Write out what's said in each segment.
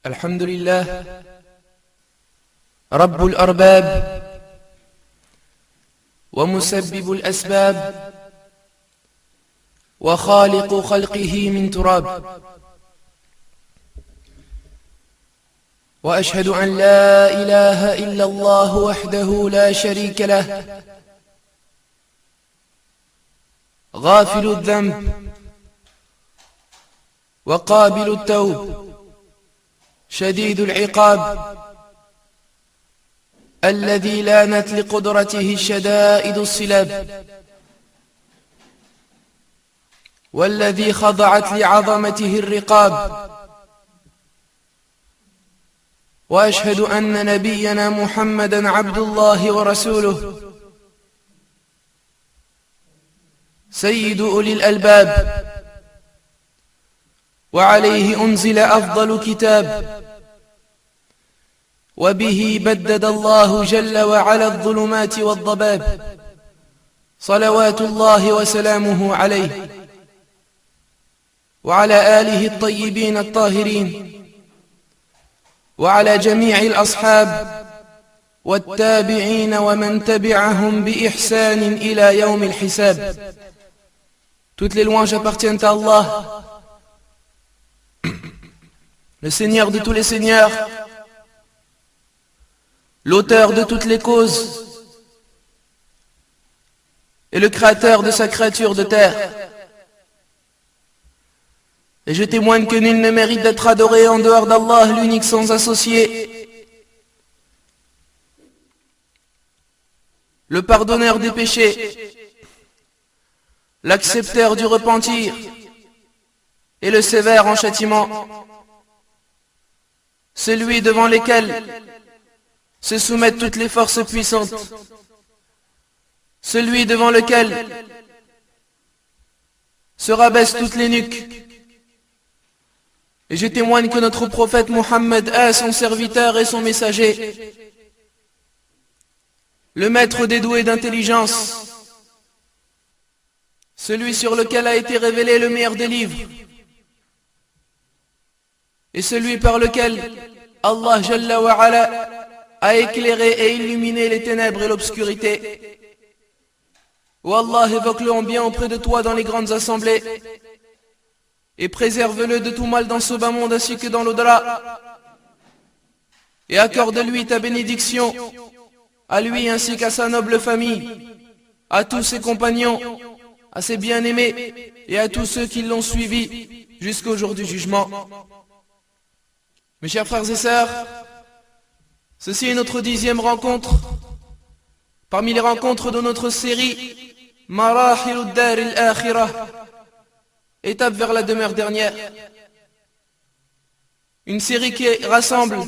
الحمد لله رب الأرباب ومسبب الأسباب وخالق خلقه من تراب، وأشهد أن لا إله إلا الله وحده لا شريك له، غافل الذنب وقابل التوب شديد العقاب، الذي لانت لقدرته الشدائد الصلاب، والذي خضعت لعظمته الرقاب. وأشهد أن نبينا محمدا عبد الله ورسوله، سيد أولي الألباب، وعليه أنزل أفضل كتاب، وبه بدد الله جل وعلا الظلمات والضباب، صلوات الله وسلامه عليه وعلى آله الطيبين الطاهرين، وعلى جميع الأصحاب والتابعين ومن تبعهم بإحسان إلى يوم الحساب. Toutes les louanges appartiennent à Allah, le Seigneur de tous les seigneurs, l'auteur de toutes les causes et le créateur de sa créature de terre. Et je témoigne que nul ne mérite d'être adoré en dehors d'Allah, l'unique sans associé, le pardonneur des péchés, l'accepteur du repentir et le sévère en châtiment, celui devant lequel se soumettent toutes les forces puissantes, celui devant lequel se rabaissent toutes les nuques. Et je témoigne que notre prophète Mohammed est son serviteur et son messager, le maître des doués d'intelligence, celui sur lequel a été révélé le meilleur des livres, et celui par lequel Allah Jalla wa Ala a éclairé et illuminé les ténèbres et l'obscurité. Ô Allah, évoque-le en bien auprès de toi dans les grandes assemblées, et préserve-le de tout mal dans ce bas monde ainsi que dans l'au-delà, et accorde-lui ta bénédiction, à lui ainsi qu'à sa noble famille, à tous ses compagnons, à ses bien-aimés et à tous ceux qui l'ont suivi jusqu'au jour du jugement. Mes chers frères et sœurs, ceci est notre 10e rencontre parmi les rencontres de notre série Marahilud Dar al-Akhirah, étape vers la demeure dernière. Une série qui rassemble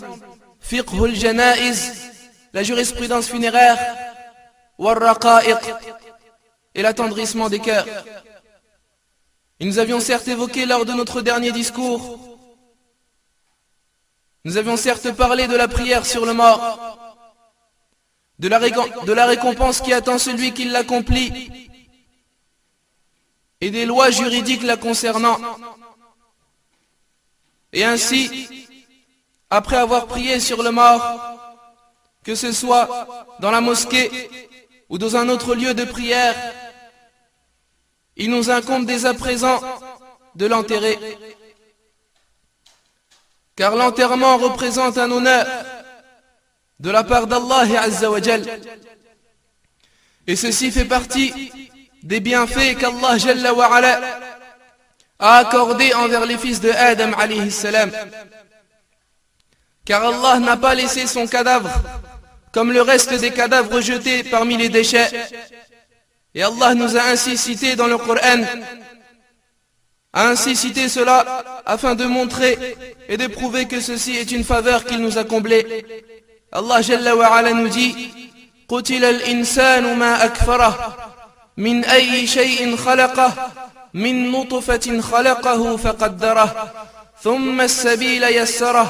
Fiqhul Janaiz, la jurisprudence funéraire, War-Raqa'iq, et l'attendrissement des cœurs. Et nous avions certes évoqué lors de notre dernier discours, nous avions certes parlé de la prière sur le mort, de la récompense qui attend celui qui l'accomplit, et des lois juridiques la concernant. Et ainsi, après avoir prié sur le mort, que ce soit dans la mosquée ou dans un autre lieu de prière, il nous incombe dès à présent de l'enterrer. Car l'enterrement représente un honneur de la part d'Allah Azza wa Jal. Et ceci fait partie des bienfaits qu'Allah Jalla wa Ala a accordés envers les fils de Adam alayhi salam. Car Allah n'a pas laissé son cadavre comme le reste des cadavres jetés parmi les déchets. Et Allah nous a ainsi cité dans le Coran, a ainsi cité cela afin de montrer et de prouver que ceci est une faveur qu'il nous a comblée. Allah Jalla wa Ala nous dit: قُتِلَ الْإِنسَانُ مَا أَكْفَرَهُ مِنْ أَيِّ شَيْءٍ خَلَقَهُ مِنْ نُطْفَةٍ خَلَقَهُ فَقَدَّرَهُ ثُمَّ السَّبِيلَ يَسَّرَهُ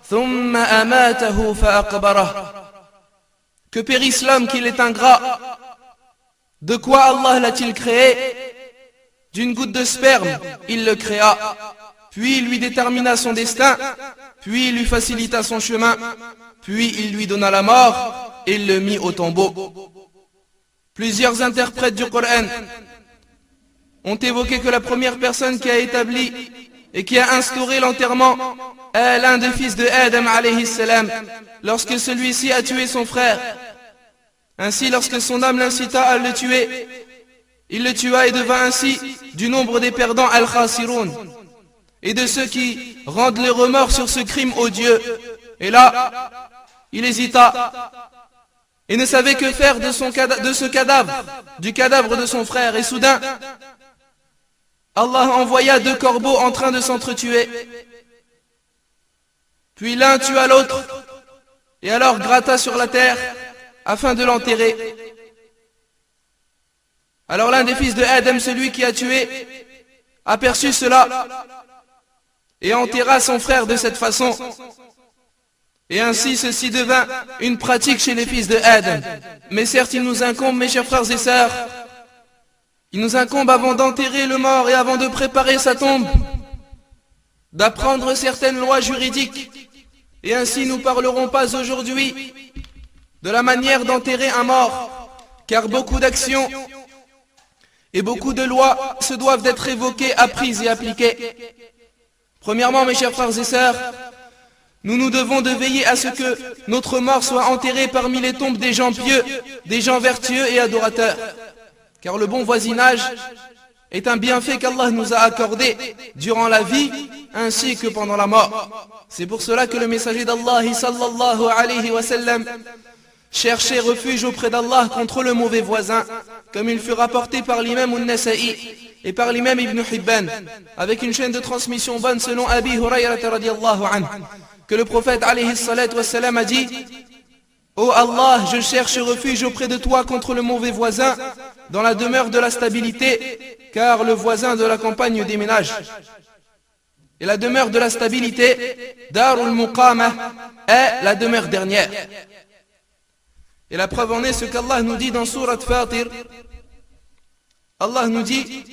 ثُمَّ أَمَاتَهُ فَأَقْبَرَهُ. Que périsse l'homme qu'il est ingrat. De quoi Allah l'a-t-il créé? D'une goutte de sperme, il le créa. puis il lui détermina son destin, puis il lui facilita son chemin, puis il lui donna la mort et il le mit au tombeau. Plusieurs interprètes du Coran ont évoqué que la première personne qui a établi et qui a instauré l'enterrement est l'un des fils de Adam alayhi salam, lorsque celui-ci a tué son frère. Ainsi, lorsque son âme l'incita à le tuer, il le tua et devint ainsi du nombre des perdants al-khasiroun, et de ceux qui rendent le remords sur ce crime odieux. Et là, il hésita et ne savait que faire de ce cadavre, du cadavre de son frère. Et soudain, Allah envoya 2 corbeaux en train de s'entretuer. Puis l'un tua l'autre, et alors gratta sur la terre afin de l'enterrer. Alors l'un des fils de Adam, celui qui a tué, aperçut cela et enterra son frère de cette façon. Et ainsi ceci devint une pratique chez les fils de Adam. Mais certes, il nous incombe, mes chers frères et sœurs, il nous incombe avant d'enterrer le mort et avant de préparer sa tombe, d'apprendre certaines lois juridiques. Et ainsi nous parlerons pas aujourd'hui de la manière d'enterrer un mort, car beaucoup d'actions et beaucoup de lois se doivent d'être évoquées, apprises et appliquées. Premièrement, mes chers frères et sœurs, nous devons de veiller à ce que notre mort soit enterré parmi les tombes des gens pieux, des gens vertueux et adorateurs. Car le bon voisinage est un bienfait qu'Allah nous a accordé durant la vie ainsi que pendant la mort. C'est pour cela que le messager d'Allah sallallahu alayhi wa sallam cherchait refuge auprès d'Allah contre le mauvais voisin, comme il fut rapporté par l'imam An-Nasa'i et par l'imam Ibn Hibban, avec une chaîne de transmission bonne selon Abi Hurayra radiyallahu anhu, que le prophète alayhi salatu wa salam a dit: Ô Allah, je cherche refuge auprès de toi contre le mauvais voisin, dans la demeure de la stabilité, car le voisin de la campagne déménage. Et la demeure de la stabilité, Darul Muqamah, est la demeure dernière. Et la preuve en est ce qu'Allah nous dit dans Surat Fatir. Allah nous dit: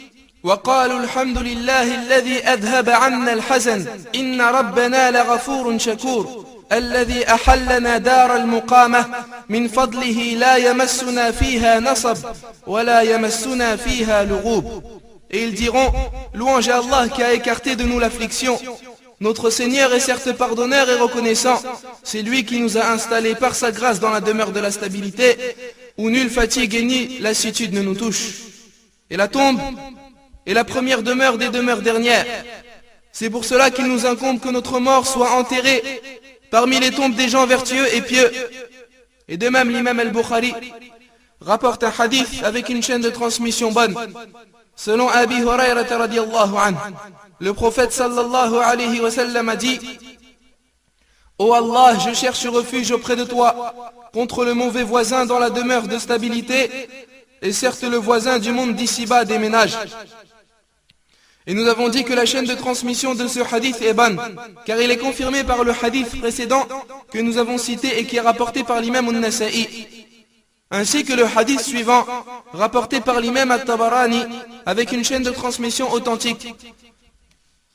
وَقَالُوا الْحَمْدُ لِلَّهِ الَّذِي أَذْهَبَ عَنَّا الْحَزَنَ إِنَّ رَبَّنَا لَغَفُورٌ شَكُورٌ الذي أحلنا دار المقامة من فضله لا يمسنا فيها نصب ولا يمسنا فيها لغوب. Et ils diront: louange à Allah qui a écarté de nous l'affliction. Notre Seigneur est certes pardonneur et reconnaissant. C'est lui qui nous a installés par sa grâce dans la demeure de la stabilité, où nulle fatigue ni lassitude ne nous touche. Et la tombe est la première demeure des demeures dernières. C'est pour cela qu'il nous incombe que notre mort soit enterrée parmi les tombes des gens vertueux et pieux. Et de même, l'imam al-Bukhari rapporte un hadith avec une chaîne de transmission bonne. Selon Abi Hurayra radiyallahu anhu, le prophète sallallahu alayhi wa sallam a dit: Ô Allah, je cherche refuge auprès de toi contre le mauvais voisin dans la demeure de stabilité, et certes le voisin du monde d'ici-bas déménage. Et nous avons dit que la chaîne de transmission de ce hadith est bonne, car il est confirmé par le hadith précédent que nous avons cité et qui est rapporté par l'imam An-Nasa'i, ainsi que le hadith suivant, rapporté par l'imam At-Tabarani, avec une chaîne de transmission authentique.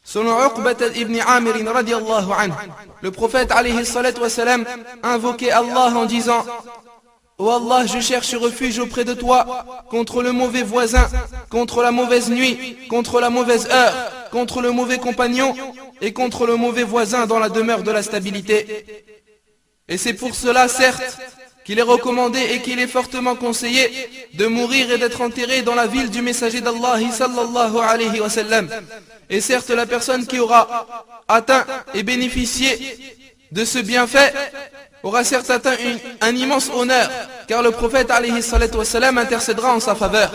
Selon Uqbat ibn Amir radiyallahu anhu, le prophète alayhi salatu wa salam invoquait Allah en disant: Ô Allah, je cherche refuge auprès de toi contre le mauvais voisin, contre la mauvaise nuit, contre la mauvaise heure, contre le mauvais compagnon et contre le mauvais voisin dans la demeure de la stabilité. Et c'est pour cela, certes, qu'il est recommandé et qu'il est fortement conseillé de mourir et d'être enterré dans la ville du messager d'Allah sallallahu alayhi wa sallam. Et certes, la personne qui aura atteint et bénéficié de ce bienfait aura certes atteint un immense honneur, car le prophète alayhi salatu wa salam intercédera en sa faveur.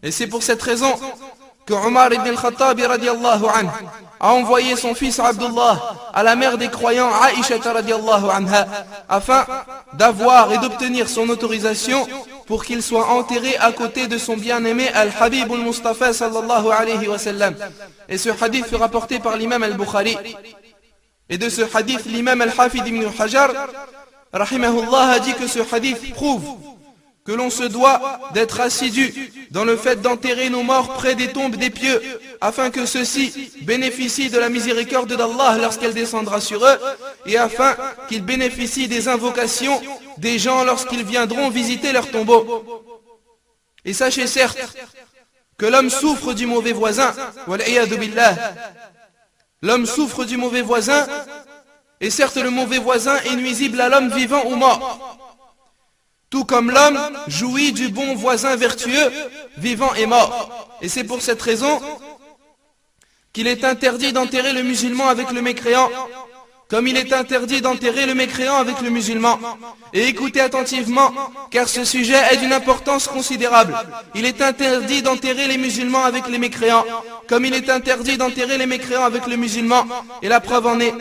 Et c'est pour cette raison que Omar ibn al-Khattab radiyallahu anhu a envoyé son fils Abdullah à la mère des croyants Aïcha radiyallahu anha, afin d'avoir et d'obtenir son autorisation pour qu'il soit enterré à côté de son bien-aimé Al-Habib al-Mustafa sallallahu alayhi wa sallam. Et ce hadith fut rapporté par l'imam al-Bukhari. Et de ce hadith, l'imam al-Hafid ibn Hajar rahimahullah a dit que ce hadith prouve que l'on se doit d'être assidu dans le fait d'enterrer nos morts près des tombes des pieux, afin que ceux-ci bénéficient de la miséricorde d'Allah lorsqu'elle descendra sur eux, et afin qu'ils bénéficient des invocations des gens lorsqu'ils viendront visiter leur tombeau. Et sachez certes que l'homme souffre du mauvais voisin, wal'iyadu billah. L'homme souffre du mauvais voisin, et certes le mauvais voisin est nuisible à l'homme vivant ou mort. Tout comme l'homme jouit du bon voisin vertueux, vivant et mort. Et c'est pour cette raison qu'il est interdit d'enterrer le musulman avec le mécréant, comme il est interdit d'enterrer le mécréant avec le musulman. Et écoutez attentivement, car ce sujet est d'une importance considérable. Il est interdit d'enterrer les musulmans avec les mécréants, comme il est interdit d'enterrer les mécréants avec le musulman. Et la preuve en est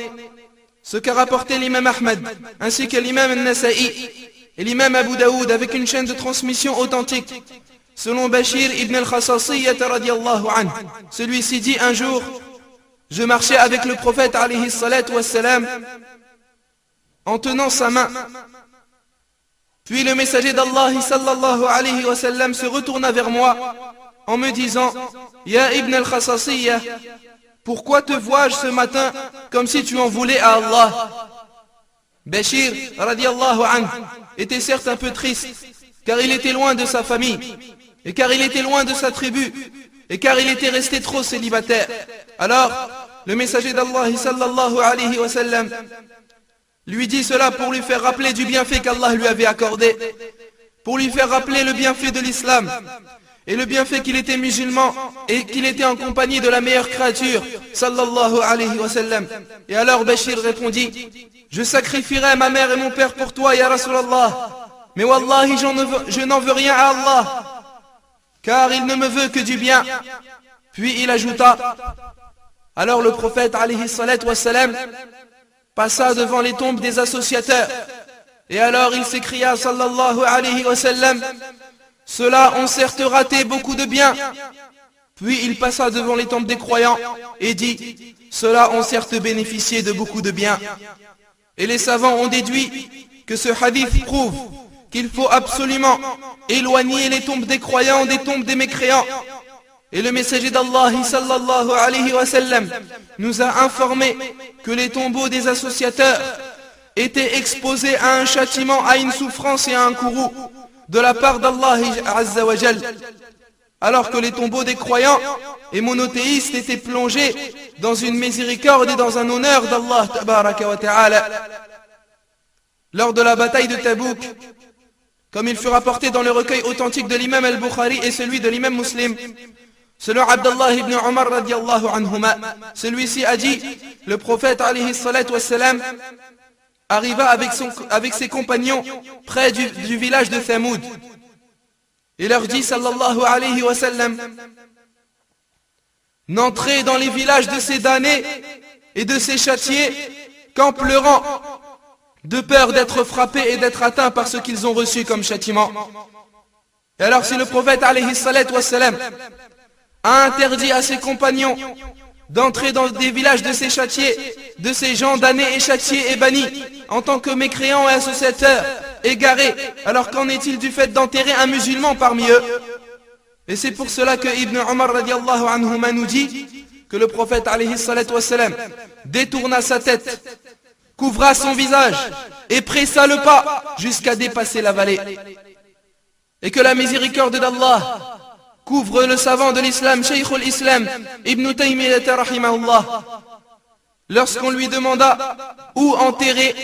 ce qu'a rapporté l'imam Ahmed, ainsi que l'imam al-Nasa'i et l'imam Abu Daoud avec une chaîne de transmission authentique. Selon Bashir ibn al-Khasassiyyah radiyallahu anhu, celui-ci dit un jour: je marchais avec le prophète alayhi salatu wassalam en tenant sa main. Puis le messager d'Allah sallallahu alayhi wa sallam se retourna vers moi en me disant: Ya ibn al-Khasassiyyah, pourquoi te vois-je ce matin comme si tu en voulais à Allah? Bashir radiyallahu anhu était certes un peu triste, car il était loin de sa famille, et car il était loin de sa tribu, et car il était resté trop célibataire. Alors, le messager d'Allah sallallahu alayhi wa sallam lui dit cela pour lui faire rappeler du bienfait qu'Allah lui avait accordé, pour lui faire rappeler le bienfait de l'islam, et le bienfait qu'il était musulman, et qu'il était en compagnie de la meilleure créature, sallallahu alayhi wa sallam. Et alors Bashir répondit: je sacrifierai ma mère et mon père pour toi, ya Rasulallah, mais wallahi je n'en veux rien à Allah, car il ne me veut que du bien. Puis il ajouta: alors le prophète alayhi salatu wassalam passa devant les tombes des associateurs, et alors il s'écria sallallahu alayhi wa sallam: ceux-là ont certes raté beaucoup de bien. Puis il passa devant les tombes des croyants et dit: ceux-là ont certes bénéficié de beaucoup de bien. Et les savants ont déduit que ce hadith prouve qu'il faut absolument éloigner les tombes des croyants des tombes des mécréants. Et le messager d'Allah sallallahu alayhi wa sallam nous a informé que les tombeaux des associateurs étaient exposés à un châtiment, à une souffrance et à un courroux de la part d'Allah azza wa jal, alors que les tombeaux des croyants et monothéistes étaient plongés dans une miséricorde et dans un honneur d'Allah tabaraka wa ta'ala. Lors de la bataille de Tabouk, comme il fut rapporté dans le recueil authentique de l'imam al-Bukhari et celui de l'imam Muslim, selon Abdullah ibn Umar radiyallahu anhuma, celui-ci a dit: le prophète alayhi salatu wassalam arriva avec ses compagnons près du village de Thamoud. Il leur dit sallallahu alayhi wa sallam: n'entrez dans les villages de ces damnés et de ces châtiés qu'en pleurant, de peur d'être frappés et d'être atteints par ce qu'ils ont reçu comme châtiment. Et alors si le prophète alayhi salatu wassalam a interdit à ses compagnons d'entrer dans des villages de ces châtiés, de ces gens damnés et châtiés et bannis, en tant que mécréants et associateurs, égarés, alors qu'en est-il du fait d'enterrer un musulman parmi eux? Et c'est pour cela que Ibn Umar radiallahu anhuma nous dit que le prophète alayhi salatu wassalam détourna sa tête, couvra son visage et pressa le pas jusqu'à dépasser la vallée. Et que la miséricorde d'Allah couvre le savant de l'islam, Shaykhul Islam, Ibn Taymiyyah rahimahullah, lorsqu'on lui demanda où enterrer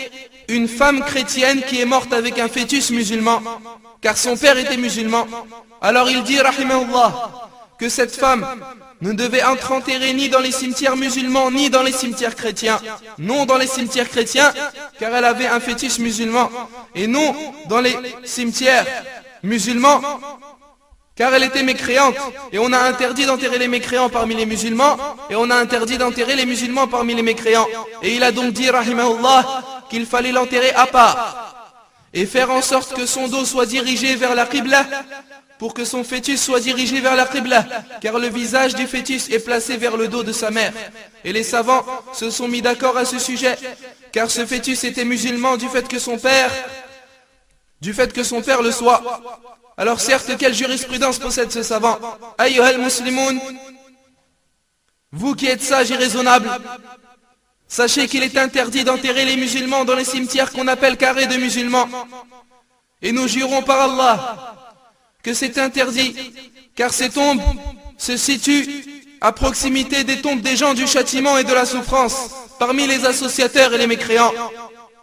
une femme chrétienne qui est morte avec un fœtus musulman, car son père était musulman. Alors il dit rahimahullah que cette femme ne devait être enterrée ni dans les cimetières musulmans ni dans les cimetières chrétiens. Non dans les cimetières chrétiens, car elle avait un fœtus musulman, et non dans les cimetières musulmans, car elle était mécréante. Et on a interdit d'enterrer les mécréants parmi les musulmans, et on a interdit d'enterrer les musulmans parmi les mécréants. Et il a donc dit rahimahullah qu'il fallait l'enterrer à part et faire en sorte que son dos soit dirigé vers la Qibla, pour que son fœtus soit dirigé vers la Qibla, car le visage du fœtus est placé vers le dos de sa mère. Et les savants se sont mis d'accord à ce sujet, car ce fœtus était musulman du fait que son père du fait que son père le soit. Alors certes, quelle jurisprudence possède ce savant? Ayyuhal muslimoun, vous qui êtes sages et raisonnables, sachez qu'il est interdit d'enterrer les musulmans dans les cimetières qu'on appelle carrés de musulmans. Et nous jurons par Allah que c'est interdit, car ces tombes se situent à proximité des tombes des gens du châtiment et de la souffrance, parmi les associateurs et les mécréants.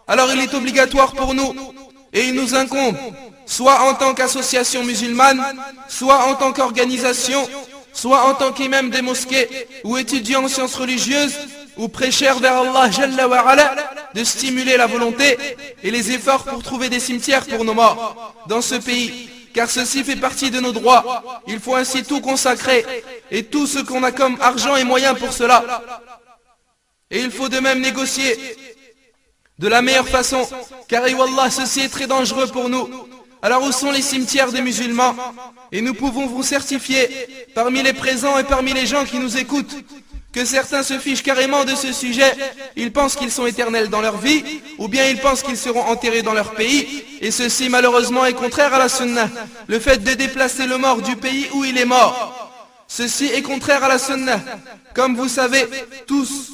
Alors il est obligatoire pour nous, et il nous incombe, soit en tant qu'association musulmane, soit en tant qu'organisation, soit en tant qu'imam des mosquées, ou étudiant en sciences religieuses, ou prêcheur vers Allah Jalla wa Ala, de stimuler la volonté et les efforts pour trouver des cimetières pour nos morts dans ce pays, car ceci fait partie de nos droits. Il faut ainsi tout consacrer et tout ce qu'on a comme argent et moyens pour cela. Et il faut de même négocier de la meilleure façon, car Wallah, ceci est très dangereux pour nous. Alors où sont les cimetières des musulmans? Et nous pouvons vous certifier, parmi les présents et parmi les gens qui nous écoutent, que certains se fichent carrément de ce sujet. Ils pensent qu'ils sont éternels dans leur vie, ou bien ils pensent qu'ils seront enterrés dans leur pays, et ceci malheureusement est contraire à la sunna. Le fait de déplacer le mort du pays où il est mort, ceci est contraire à la sunna. Comme vous savez tous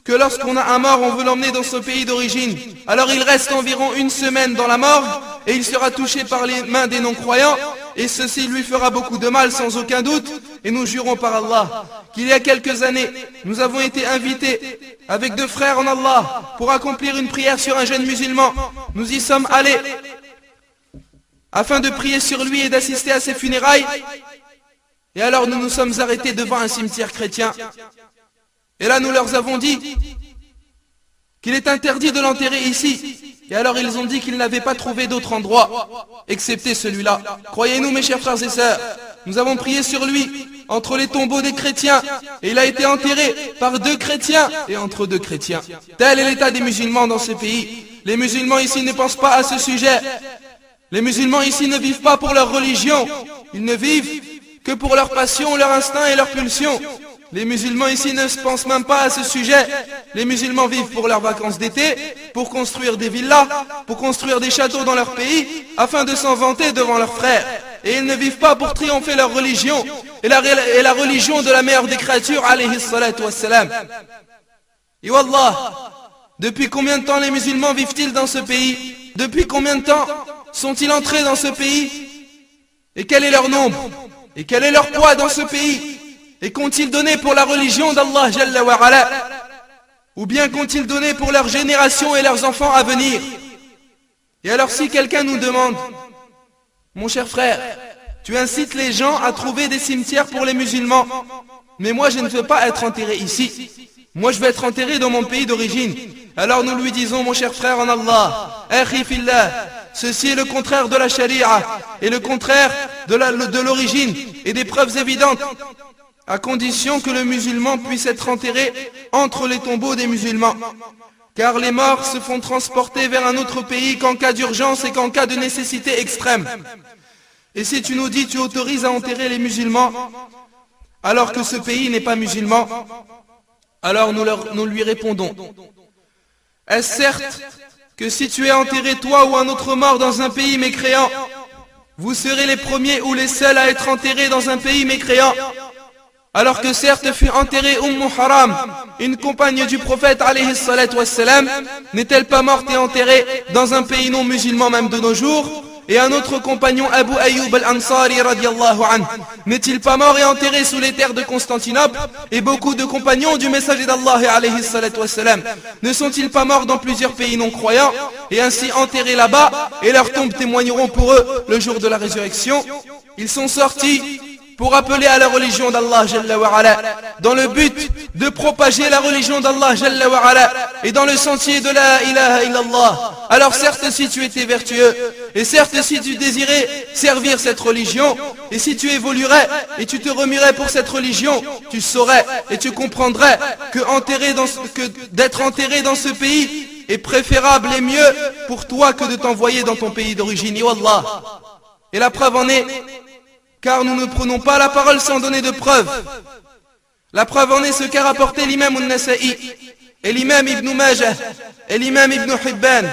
que lorsqu'on a un mort, on veut l'emmener dans son pays d'origine. Alors il reste environ une semaine dans la morgue, et il sera touché par les mains des non-croyants, et ceci lui fera beaucoup de mal sans aucun doute. Et nous jurons par Allah qu'il y a quelques années, nous avons été invités avec deux frères en Allah pour accomplir une prière sur un jeune musulman. Nous y sommes allés afin de prier sur lui et d'assister à ses funérailles. Et alors nous nous sommes arrêtés devant un cimetière chrétien. Et là nous leur avons dit qu'il est interdit de l'enterrer ici. Et alors ils ont dit qu'ils n'avaient pas trouvé d'autre endroit, excepté celui-là. Croyez-nous mes chers frères et sœurs, nous avons prié sur lui, entre les tombeaux des chrétiens, et il a été enterré par deux chrétiens, et entre deux chrétiens. Tel est l'état des musulmans dans ce pays. Les musulmans ici ne pensent pas à ce sujet. Les musulmans ici ne vivent pas pour leur religion, ils ne vivent que pour leur passion, leur instinct et leur pulsion. Les musulmans ici ne se pensent même pas à ce sujet. Les musulmans vivent pour leurs vacances d'été, pour construire des villas, pour construire des châteaux dans leur pays, afin de s'en vanter devant leurs frères. Et ils ne vivent pas pour triompher leur religion, et la religion de la meilleure des créatures, alayhi salatu wassalam. Et wallah, depuis combien de temps les musulmans vivent-ils dans ce pays? Depuis combien de temps sont-ils entrés dans ce pays? Et quel est leur nombre? Et quel est leur poids dans ce pays? Et qu'ont-ils donné pour la religion d'Allah Jalla wa Ala? Ou bien qu'ont-ils donné pour leur génération et leurs enfants à venir? Et alors si quelqu'un nous demande, mon cher frère, tu incites les gens à trouver des cimetières pour les musulmans, mais moi je ne veux pas être enterré ici. Moi je veux être enterré dans mon pays d'origine. Alors nous lui disons, mon cher frère en Allah, akhi fillah, ceci est le contraire de la charia, et le contraire de l'origine, et des preuves évidentes, à condition que le musulman puisse être enterré entre les tombeaux des musulmans. Car les morts se font transporter vers un autre pays qu'en cas d'urgence et qu'en cas de nécessité extrême. Et si tu nous dis tu autorises à enterrer les musulmans, alors que ce pays n'est pas musulman, alors nous lui répondons, est-ce certes que si tu es enterré toi ou un autre mort dans un pays mécréant, vous serez les premiers ou les seuls à être enterrés dans un pays mécréant? Alors que certes fut enterrée Haram, une compagne du prophète alayhi salatu wassalam, n'est-elle pas morte et enterrée dans un pays non musulman même de nos jours? Et un autre compagnon, Abu Ayyub al-Ansari radiallahu anhu, n'est-il pas mort et enterré sous les terres de Constantinople? Et beaucoup de compagnons du messager d'Allah alayhi salatu wassalam, ne sont-ils pas morts dans plusieurs pays non croyants et ainsi enterrés là-bas, et leurs tombes témoigneront pour eux le jour de la résurrection? Ils sont sortis pour appeler à la religion d'Allah Jalla wa Ala, dans le but de propager la religion d'Allah Jalla wa Ala, et dans le sentier de la ilaha illallah. Alors certes si tu étais vertueux, et certes si tu désirais servir cette religion, et si tu évoluerais, et tu te remuerais pour cette religion, tu saurais, et tu comprendrais que d'être enterré dans ce pays est préférable et mieux pour toi que de t'envoyer dans ton pays d'origine. Et wallah. Et la preuve en est, car nous ne prenons pas la parole sans donner de preuves. La preuve en est ce qu'a rapporté l'imam al-Nasa'i et l'imam Ibn Majah, et l'imam Ibn Hibban.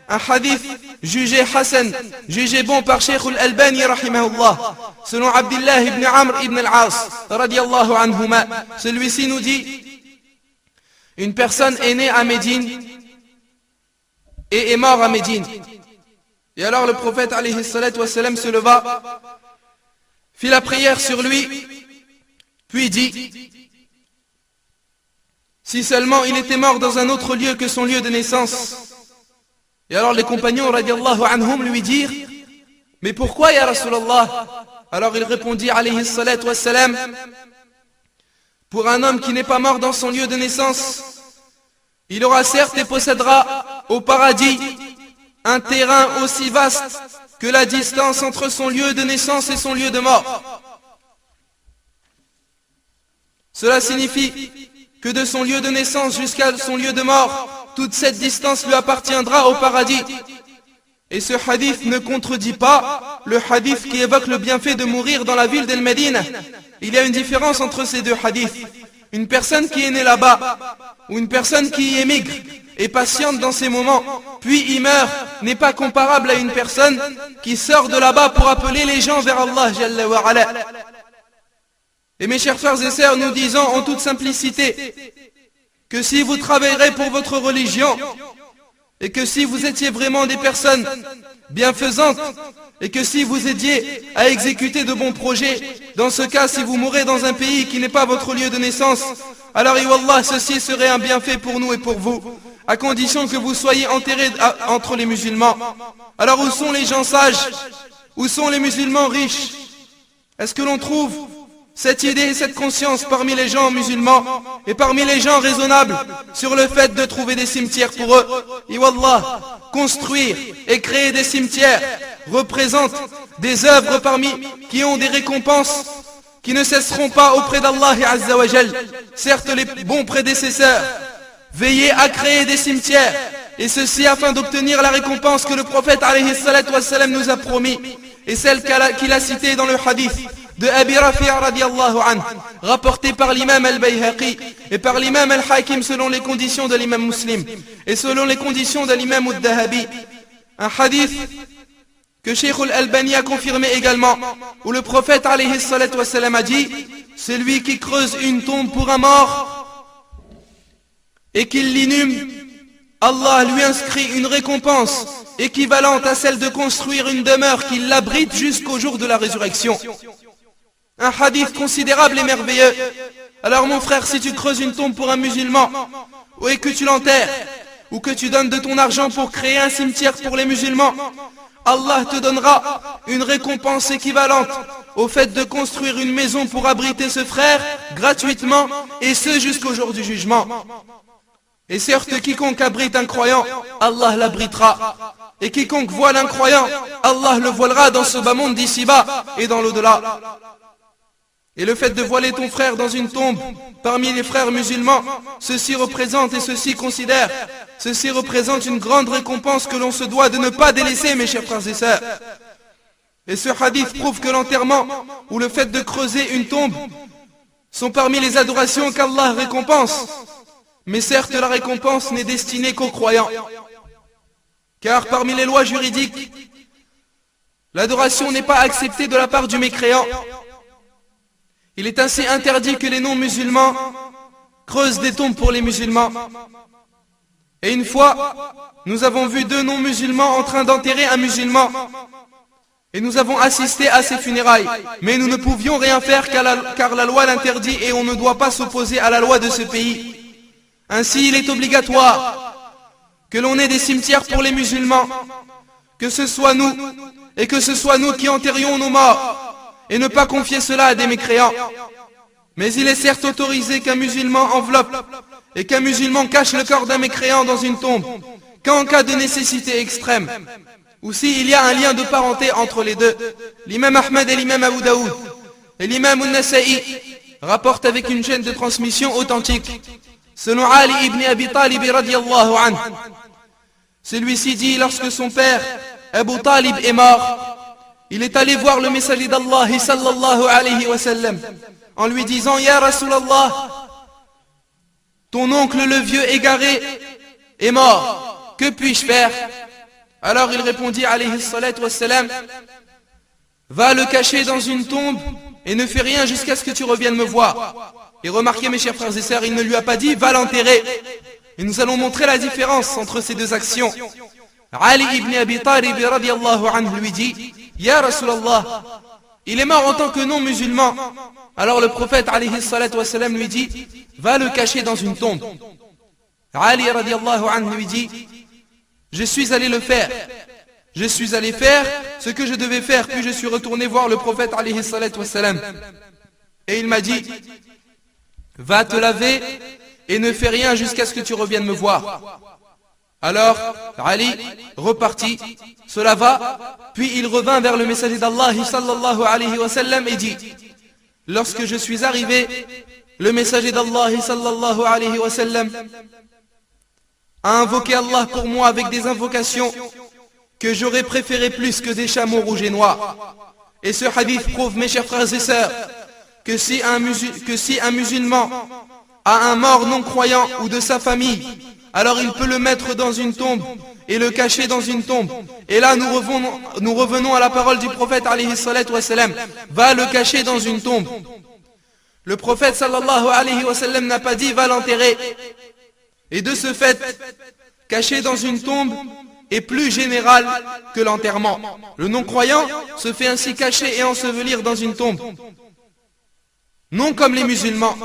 Un hadith jugé Hassan, jugé bon par Sheikh al-Albani rahimahullah, selon Abdullah ibn Amr ibn al-As radiyallahu anhuma. Celui-ci nous dit: une personne est née à Médine et est mort à Médine. Et alors le prophète alayhi salatu wassalam se leva, fit la prière sur lui, puis dit: si seulement il était mort dans un autre lieu que son lieu de naissance. Et alors les compagnons radiallahu anhum lui dirent: mais pourquoi ya Rasulallah? Alors il répondit alayhi salatu wassalam: pour un homme qui n'est pas mort dans son lieu de naissance, il aura certes et possédera au paradis un terrain aussi vaste que la distance entre son lieu de naissance et son lieu de mort. Cela signifie que de son lieu de naissance jusqu'à son lieu de mort, toute cette distance lui appartiendra au paradis. Et ce hadith ne contredit pas le hadith qui évoque le bienfait de mourir dans la ville d'El-Médine. Il y a une différence entre ces deux hadiths. Une personne qui est née là-bas, ou une personne qui y émigre, et patiente dans ces moments, puis y meurt, n'est pas comparable à une personne qui sort de là-bas pour appeler les gens vers Allah Jalla wa Ala. Et mes chers frères et sœurs, nous disons en toute simplicité que si vous travaillerez pour votre religion, et que si vous étiez vraiment des personnes bienfaisantes, et que si vous aidiez à exécuter de bons projets, dans ce cas, si vous mourrez dans un pays qui n'est pas votre lieu de naissance, alors, Wallah, ceci serait un bienfait pour nous et pour vous, à condition que vous soyez enterrés entre les musulmans. Alors, où sont les gens sages? Où sont les musulmans riches? Est-ce que l'on trouve cette idée et cette conscience parmi les gens musulmans et parmi les gens raisonnables sur le fait de trouver des cimetières pour eux? Et Wallah, construire et créer des cimetières représente des œuvres parmi qui ont des récompenses qui ne cesseront pas auprès d'Allah Azza wa Jal. Certes, les bons prédécesseurs veillaient à créer des cimetières, et ceci afin d'obtenir la récompense que le prophète alayhi salatu wassalam nous a promis, et celle qu'il a citée dans le hadith de Abi Rafi' radiallahu anhu, rapporté par l'imam al-Bayhaqi et par l'imam al-Hakim selon les conditions de l'imam Muslim et selon les conditions de l'imam al-Dahabi. Un hadith que Sheikh al-Albani a confirmé également, où le prophète alayhi salatu wassalam a dit: celui qui creuse une tombe pour un mort et qu'il l'inhume, Allah lui inscrit une récompense équivalente à celle de construire une demeure qui l'abrite jusqu'au jour de la résurrection. Un hadith considérable et merveilleux. Alors mon frère, si tu creuses une tombe pour un musulman, et que tu l'enterres, ou que tu donnes de ton argent pour créer un cimetière pour les musulmans, Allah te donnera une récompense équivalente au fait de construire une maison pour abriter ce frère gratuitement, et ce jusqu'au jour du jugement. Et certes, quiconque abrite un croyant, Allah l'abritera. Et quiconque voile un croyant, Allah le voilera dans ce bas monde d'ici-bas et dans l'au-delà. Et le fait de voiler ton frère dans une tombe parmi les frères musulmans, ceci représente et ceci considère, ceci représente une grande récompense que l'on se doit de ne pas délaisser, mes chers frères et sœurs. Et ce hadith prouve que l'enterrement ou le fait de creuser une tombe sont parmi les adorations qu'Allah récompense. Mais certes, la récompense n'est destinée qu'aux croyants. Car parmi les lois juridiques, l'adoration n'est pas acceptée de la part du mécréant. Il est ainsi interdit que les non-musulmans creusent des tombes pour les musulmans. Et une fois, nous avons vu deux non-musulmans en train d'enterrer un musulman. Et nous avons assisté à ses funérailles. Mais nous ne pouvions rien faire car la loi l'interdit et on ne doit pas s'opposer à la loi de ce pays. Ainsi, il est obligatoire que l'on ait des cimetières pour les musulmans, que ce soit nous, et que ce soit nous qui enterrions nos morts, et ne pas confier cela à des mécréants. Mais il est certes autorisé qu'un musulman enveloppe et qu'un musulman cache le corps d'un mécréant dans une tombe, qu'en cas de nécessité extrême, ou s'il y a un lien de parenté entre les deux. L'imam Ahmed et l'imam Abu Daoud et l'imam Al-Nasa'i rapportent avec une chaîne de transmission authentique, selon Ali ibn Abi Talib radiyallahu anhu. Celui-ci dit, lorsque son père Abu Talib est mort, il est allé voir le messager d'Allah sallallahu alayhi wa sallam en lui disant: Ya Rasulallah, ton oncle le vieux égaré est mort, que puis-je faire? Alors il répondit alayhi salatu wassalam, va le cacher dans une tombe et ne fais rien jusqu'à ce que tu reviennes me voir. Et remarquez mes chers frères et sœurs, il ne lui a pas dit va l'enterrer. Et nous allons montrer la différence entre ces deux actions. Ali ibn Abi Talib radiyallahu anhu lui dit, Ya Rasulallah, il est mort en tant que non-musulman. Alors le prophète alayhi salatu wassalam lui dit, va le cacher dans une tombe. Ali radiyallahu anhu lui dit, je suis allé le faire. Je suis allé faire ce que je devais faire, puis je suis retourné voir le prophète alayhi salatu wassalam. Et il m'a dit, va te laver et ne fais rien jusqu'à ce que tu reviennes me voir. Alors, Ali repartit, se lava, puis il revint vers le messager d'Allah sallallahu alayhi wa sallam et dit, lorsque je suis arrivé, le messager d'Allah sallallahu alayhi wa sallam a invoqué Allah pour moi avec des invocations que j'aurais préféré plus que des chameaux rouges et noirs. Et ce hadith prouve, mes chers frères et sœurs, que si un musulman a un mort non-croyant ou de sa famille, alors il peut le mettre dans une tombe et le cacher dans une tombe. Et là nous revenons à la parole du prophète alayhi salatu wassalam, va le cacher dans une tombe. Le prophète sallallahu alayhi wa sallam n'a pas dit va l'enterrer. Et de ce fait, cacher dans une tombe est plus général que l'enterrement. Le non-croyant se fait ainsi cacher et ensevelir dans une tombe. Non comme les musulmans.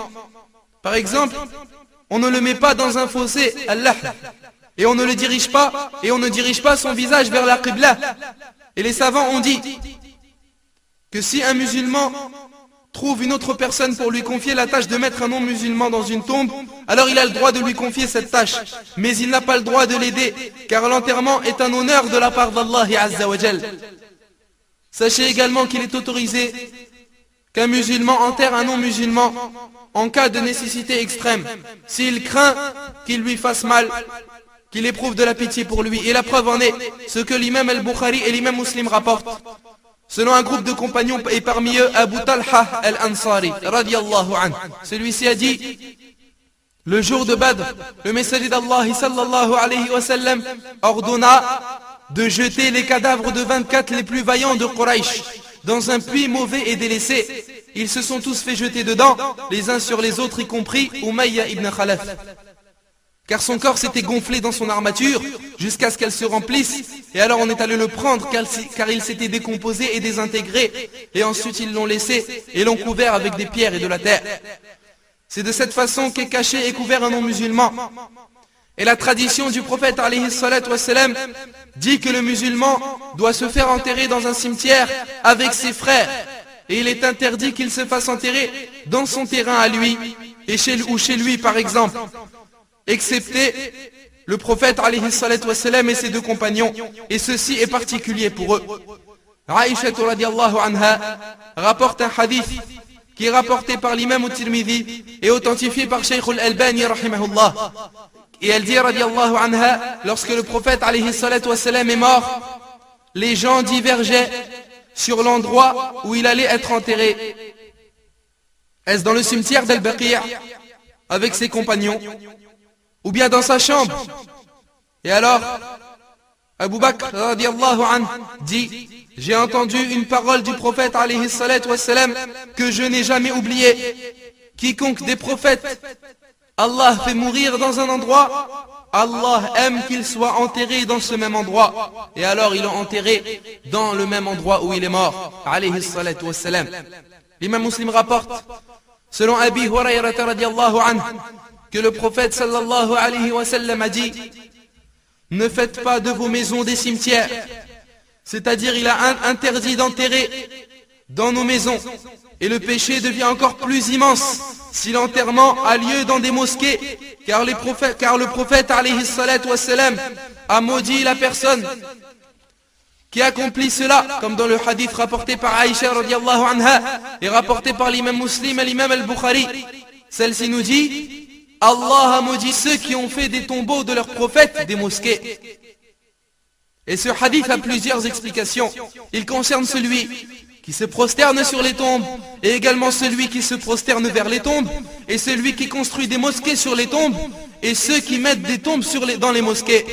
Par exemple, on ne le met pas dans un fossé, Allah, et on ne le dirige pas, et on ne dirige pas son visage vers la Qibla. Et les savants ont dit que si un musulman trouve une autre personne pour lui confier la tâche de mettre un non-musulman dans une tombe, alors il a le droit de lui confier cette tâche, mais il n'a pas le droit de l'aider, car l'enterrement est un honneur de la part d'Allah Azza wa Jal. Sachez également qu'il est autorisé qu'un musulman enterre un non-musulman en cas de nécessité extrême, s'il craint qu'il lui fasse mal, qu'il éprouve de la pitié pour lui. Et la preuve en est ce que l'imam al-Bukhari et l'imam Muslim rapportent. Selon un groupe de compagnons, et parmi eux Abu Talha al-Ansari, radiyallahu anhu, celui-ci a dit, le jour de Badr, le messager d'Allah sallallahu alayhi wa sallam ordonna de jeter les cadavres de 24 les plus vaillants de Quraysh dans un puits mauvais et délaissé. Ils se sont tous fait jeter dedans, les uns sur les autres, y compris Umayya ibn Khalaf. Car son corps s'était gonflé dans son armature jusqu'à ce qu'elle se remplisse, et alors on est allé le prendre car il s'était décomposé et désintégré, et ensuite ils l'ont laissé et l'ont couvert avec des pierres et de la terre. C'est de cette façon qu'est caché et couvert un non-musulman. Et la tradition du prophète alayhi salatu wassalam dit que le musulman doit se faire enterrer dans un cimetière avec ses frères, et il est interdit qu'il se fasse enterrer dans son terrain à lui, ou chez lui par exemple, excepté le prophète alayhi salatu wassalam et ses deux compagnons, et ceci est particulier pour eux. Aïcha radiyallahu anha rapporte un hadith qui est rapporté par l'imam al-Tirmidhi et authentifié par Shaykh al-Albani rahimahullah. Et elle dit radiyallahu anha, lorsque le prophète alayhi salatu wassalam est mort, les gens divergeaient sur l'endroit où il allait être enterré. Est-ce dans le cimetière d'Al-Baqi' avec ses compagnons, ou bien dans sa chambre? Et alors, Abu Bakr radiyallahu anhu dit, j'ai entendu une parole du prophète alayhi salatu wassalam que je n'ai jamais oubliée. Quiconque des prophètes Allah fait mourir dans un endroit, Allah aime qu'il soit enterré dans ce même endroit. Et alors ils l'ont enterré dans le même endroit où il est mort, alayhi salatu wassalam. L'imam Muslim rapporte, selon Abi Hurayrata radiyallahu anhu, que le prophète sallallahu alayhi wa sallam a dit, ne faites pas de vos maisons des cimetières. C'est-à-dire il a interdit d'enterrer dans nos maisons. Et le péché devient encore plus immense si l'enterrement a lieu dans des mosquées, car le prophète alayhi salatu wassalam a maudit la personne qui accomplit cela, comme dans le hadith rapporté par Aïcha radiyallahu anha et rapporté par l'imam Muslim et l'imam al-Bukhari. Celle-ci nous dit, Allah a maudit ceux qui ont fait des tombeaux de leurs prophètes des mosquées. Et ce hadith a plusieurs explications. Il concerne celui qui se prosterne sur les tombes, et également celui qui se prosterne vers les tombes, et celui qui construit des mosquées sur les tombes, et ceux qui mettent des tombes dans les mosquées.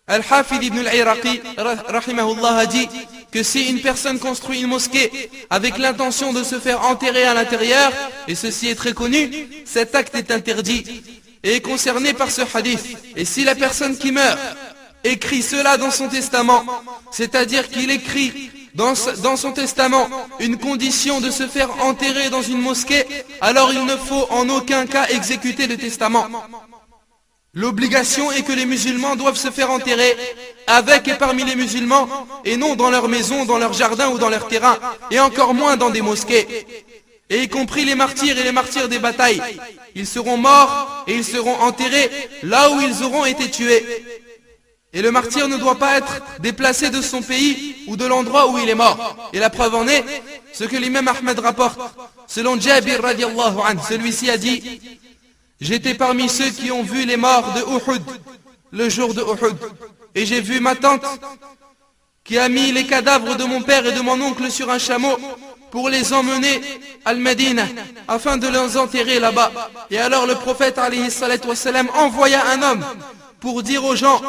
Al-Hafid ibn al-Iraqi, rahimahullah, a dit que si une personne construit une mosquée avec l'intention de se faire enterrer à l'intérieur, et ceci est très connu, cet acte est interdit et est concerné par ce hadith. Et si la personne qui meurt écrit cela dans son testament, c'est-à-dire qu'il écrit dans son testament une condition de se faire enterrer dans une mosquée, alors il ne faut en aucun cas exécuter le testament. L'obligation est que les musulmans doivent se faire enterrer avec et parmi les musulmans, et non dans leur maison, dans leur jardin ou dans leur terrain, et encore moins dans des mosquées. Et y compris les martyrs et les martyrs des batailles. Ils seront morts et ils seront enterrés là où ils auront été tués. Et le martyr ne doit pas être déplacé de son pays ou de l'endroit où il est mort. Et la preuve en est ce que l'imam Ahmed rapporte. Selon Jabir radiallahu anhu, celui-ci a dit: j'étais parmi ceux qui ont vu les morts de Uhud, le jour de Uhud. Et j'ai vu ma tante qui a mis les cadavres de mon père et de mon oncle sur un chameau pour les emmener à Al-Madina afin de les enterrer là-bas. Et alors le prophète alayhi salatu wassalam envoya un homme pour dire aux gens